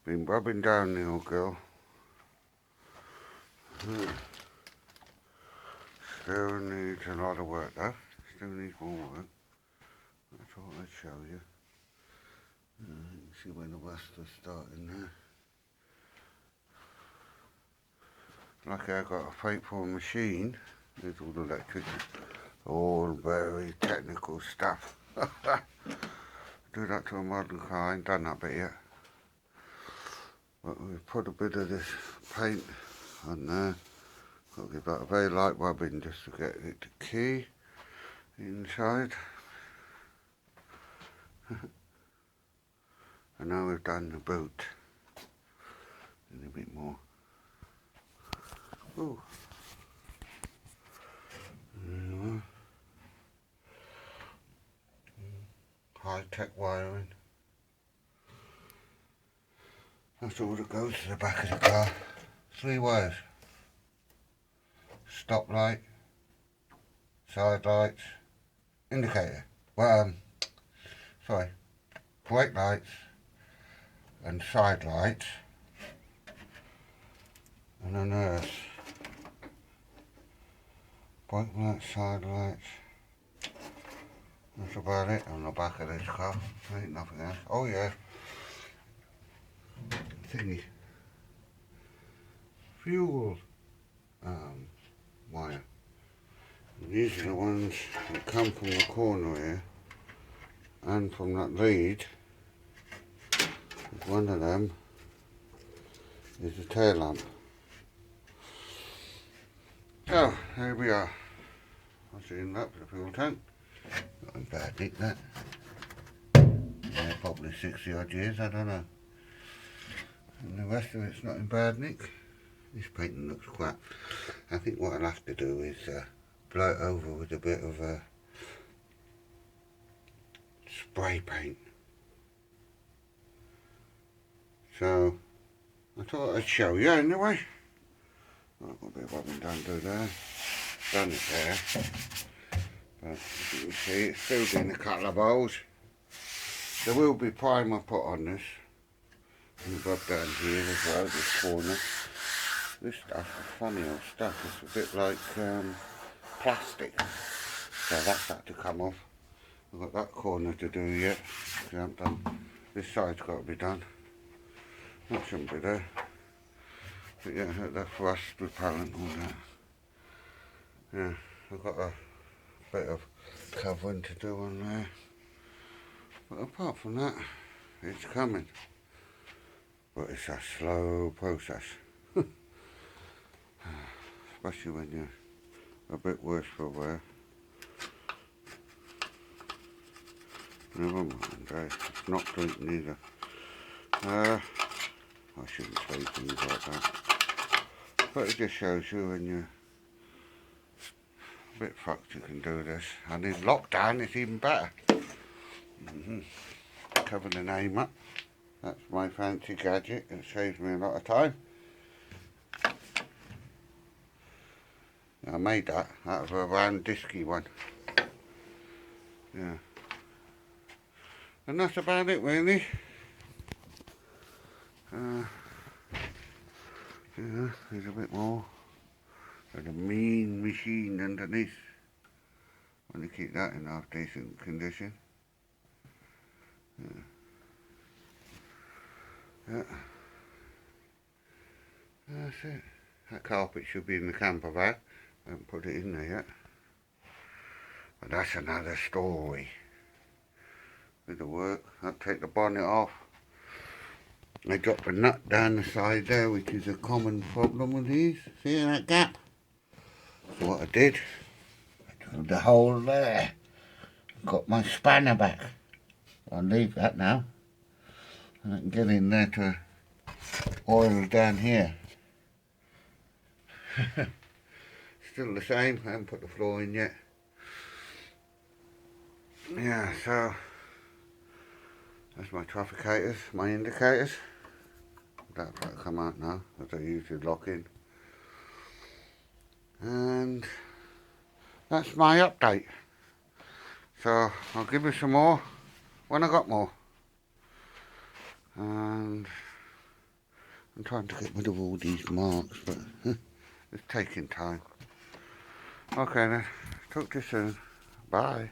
Been rubbing down the old girl. Still needs a lot of work though. Still needs more work. I thought I'd show you. You can see when the rust was starting there. Lucky I got a faithful machine. There's all the electric, all very technical stuff. Do that to a modern car. I ain't done that bit yet. But we put a bit of this paint on there. Got to give that a very light rubbing just to get it to key inside. And now we've done the boot. And a bit more. Ooh. High-tech wiring. That's all that goes to the back of the car. 3 wires. Stop light, side lights, indicator. Sorry, brake lights and side lights. And then there's brake lights, side lights. That's about it on the back of this car. Ain't nothing else. Oh yeah. Thingy. Fuel wire. And these are the ones that come from the corner here and from that lead. One of them is the tail lamp. So, here we are. I've seen that for the fuel tank. Not in bad nick, that. Yeah, probably 60 odd years, I don't know. And the rest of it's not in bad nick. This painting looks crap. I think what I'll have to do is blow it over with a bit of spray paint. So, I thought I'd show you anyway. I've got a bit of rubbing done to there. Done it there. But as you can see, it's filled in a couple of holes. There will be primer put on this. And rub down here as well, this corner. This stuff is funny old stuff. It's a bit like plastic. So that's had to come off. I've got that corner to do yet. I haven't done. This side's got to be done. That shouldn't be there. But yeah, that's rust repellent all that. Yeah, I've got a bit of covering to do on there. But apart from that, it's coming. But it's a slow process. Especially when you're a bit worse for wear. Never mind, it's not drinking either. I shouldn't say things like that. But it just shows you when you're a bit fucked you can do this. And in lockdown it's even better. Cover the name up. That's my fancy gadget. It saves me a lot of time. I made that out of a round disky one. Yeah. And that's about it really. Yeah, there's a bit more. There's a mean machine underneath. Want to keep that in half decent condition. Yeah. Yeah. That's it. That carpet should be in the camper van. I haven't put it in there yet. But that's another story. With the work, I'll take the bonnet off. I dropped a nut down the side there, which is a common problem with these. See that gap? So what I did, I drilled the hole there. Got my spanner back. I'll leave that now. And I can get in there to oil down here. Still the same, I haven't put the floor in yet. Yeah, so that's my trafficators, my indicators. That'll come out now, as I usually lock in. And that's my update. So I'll give you some more when I got more. And I'm trying to get rid of all these marks, but it's taking time. Okay then, talk to you soon. Bye.